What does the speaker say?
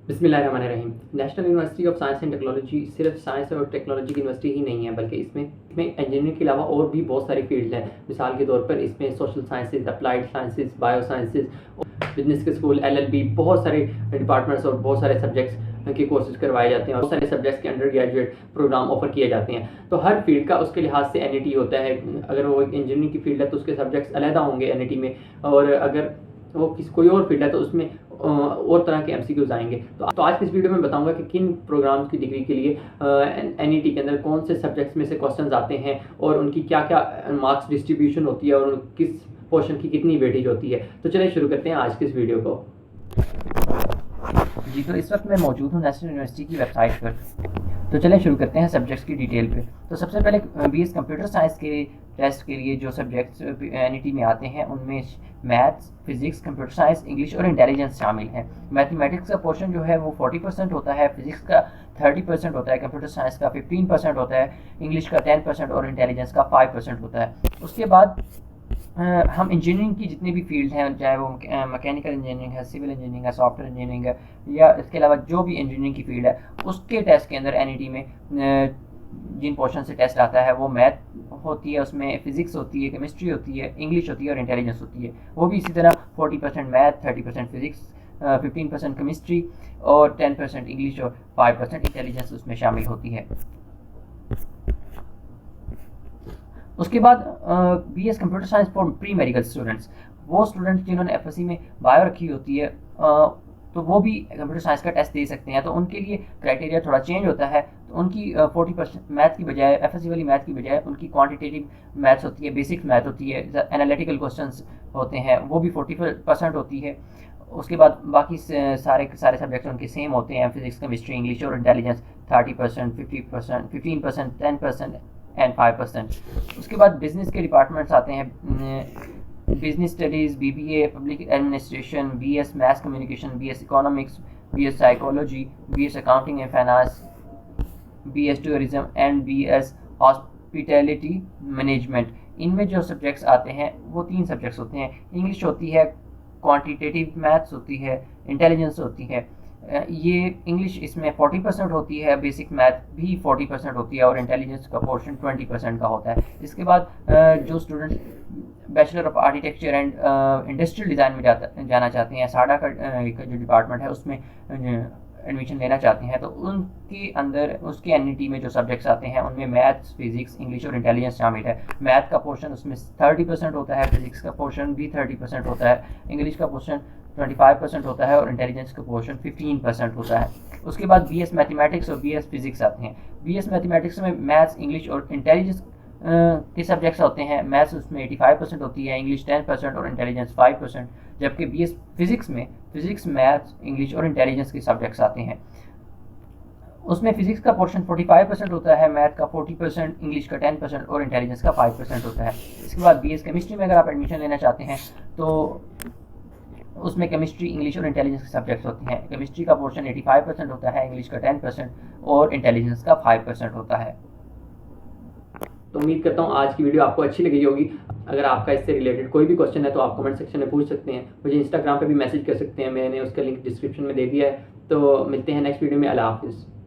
बिस्मिल्लाहिर्रहमानिर्रहीम। National university of science and technology सिर्फ science और टेक्नोलॉजी की यूनिवर्सिटी ही नहीं है, बल्कि इसमें इंजीनियरिंग के अलावा और भी बहुत सारी फील्ड हैं। मिसाल के तौर पर इसमें social sciences, applied sciences, bio sciences, business के स्कूल, LLB, बहुत सारे डिपार्टमेंट्स और बहुत सारे सब्जेक्ट्स के कोर्सेज करवाए जाते हैं और बहुत सारे सब्जेक्ट्स के अंडर ग्रेजुएट प्रोग्राम ऑफर किए जाते हैं। तो हर फील्ड का उसके लिहाज से NET होता है। अगर वो इंजीनियरिंग की फील्ड है तो उसके सब्जेक्ट्स अलहदा होंगे NET में, और अगर वो कोई और फील्ड है तो उसमें और तरह के MCQs आएंगे। तो आज की इस वीडियो में बताऊंगा कि किन प्रोग्राम्स की डिग्री के लिए NET के अंदर कौन से सब्जेक्ट्स में से क्वेश्चंस आते हैं और उनकी क्या क्या मार्क्स डिस्ट्रीब्यूशन होती है और किस पोर्शन की कितनी वेटेज होती है। तो चलिए शुरू करते हैं आज की इस वीडियो को। जी, तो इस वक्त मैं मौजूद हूँ नेशनल यूनिवर्सिटी की वेबसाइट पर। तो चलें शुरू करते हैं सब्जेक्ट्स की डिटेल पे। तो सबसे पहले BS कंप्यूटर साइंस के टेस्ट के लिए जो सब्जेक्ट्स NET में आते हैं उनमें maths, physics, computer science, English और इंटेलिजेंस शामिल हैं। मैथमेटिक्स का पोर्शन जो है वो 40% होता है, फिजिक्स का 30% होता है, कंप्यूटर साइंस का 15% होता है, इंग्लिश का 10% और इंटेलिजेंस का 5% होता है। उसके बाद हम इंजीनियरिंग की जितनी भी फील्ड हैं, चाहे वो मैकेनिकल इंजीनियरिंग है, सिविल इंजीनियरिंग है, सॉफ्टवेयर इंजीनियरिंग है, या इसके अलावा जो भी इंजीनियरिंग की फील्ड है उसके टेस्ट के अंदर NET में जिन पोर्शन से टेस्ट आता है वो मैथ होती है, उसमें फिजिक्स होती है, केमिस्ट्री होती है, इंग्लिश होती है और इंटेलिजेंस होती है। वो भी इसी तरह 40% मैथ, 30% फिजिक्स, 15% केमिस्ट्री और 10% इंग्लिश और 5% इंटेलिजेंस उसमें शामिल होती है। उसके बाद BS computer science for pre medical students, वो स्टूडेंट्स जिन्होंने FSC में बायो रखी होती है तो वो भी कंप्यूटर साइंस का टेस्ट दे सकते हैं। तो उनके लिए क्राइटेरिया थोड़ा चेंज होता है। तो उनकी 40% मैथ की बजाय, FSC वाली मैथ की बजाय उनकी क्वांटिटेटिव मैथ्स होती है, बेसिक मैथ होती है, एनालिटिकल क्वेश्चंस होते हैं, वो भी 40% होती है। उसके बाद बाकी सारे सब्जेक्ट्स उनके सेम होते हैं, फिजिक्स, केमिस्ट्री, इंग्लिश और इंटेलिजेंस 30%, 50%, 15%, 10% एंड 5%। उसके बाद बिजनेस के डिपार्टमेंट्स आते हैं, business studies, BBA, public administration, BS maths communication, BS economics, BS psychology, BS accounting and finance, BS tourism and BS hospitality management. इनमें जो सब्जेक्ट्स आते हैं वो 3 सब्जेक्ट्स होते हैं। इंग्लिश होती है, क्वांटिटेटिव मैथ्स होती है, इंटेलिजेंस होती है। ये इंग्लिश इसमें 40% होती है, बेसिक मैथ भी 40% होती है और इंटेलिजेंस का पोर्शन 20% का होता है। इसके बाद जो student bachelor of architecture and industrial design में जाना चाहते हैं, साडा का जो डिपार्टमेंट है उसमें एडमिशन लेना चाहते हैं, तो उनके अंदर उसके NET में जो सब्जेक्ट्स आते हैं उनमें मैथ्स, फिजिक्स, इंग्लिश और इंटेलिजेंस शामिल है। मैथ का पोर्शन उसमें 30% होता है, फिजिक्स का पोर्शन भी 30% होता है, इंग्लिश का पोर्शन 25% होता है और इंटेलिजेंस का पोर्शन 15% होता है। उसके बाद BS मैथमेटिक्स और BS फिजिक्स आते हैं। BS मैथमेटिक्स में मैथ्स, इंग्लिश और इंटेलिजेंस के सब्जेक्ट्स होते हैं। मैथ्स उसमें 85% होती है, इंग्लिश 10% और इंटेलिजेंस 5%। जबकि BS फिजिक्स में फिजिक्स, मैथ्स, इंग्लिश और इंटेलिजेंस के सब्जेक्ट्स आते हैं। उसमें फिजिक्स का पोर्शन 45% होता है, मैथ का 40%, इंग्लिश का 10% और इंटेलिजेंस का 5% होता है। इसके बाद BS केमिस्ट्री में अगर आप एडमिशन लेना चाहते हैं तो उसमें केमिस्ट्री, इंग्लिश और इंटेलिजेंस के सब्जेक्ट्स होते हैं। केमिस्ट्री का पोर्शन 85% होता है, इंग्लिश का 10% और इंटेलिजेंस का 5% होता है। तो उम्मीद करता हूँ आज की वीडियो आपको अच्छी लगी होगी। अगर आपका इससे रिलेटेड कोई भी क्वेश्चन है तो आप कमेंट सेक्शन में पूछ सकते हैं, मुझे इंस्टाग्राम पे भी मैसेज कर सकते हैं, मैंने उसका लिंक डिस्क्रिप्शन में दे दिया है। तो मिलते हैं नेक्स्ट वीडियो में। अल्लाह हाफिज़।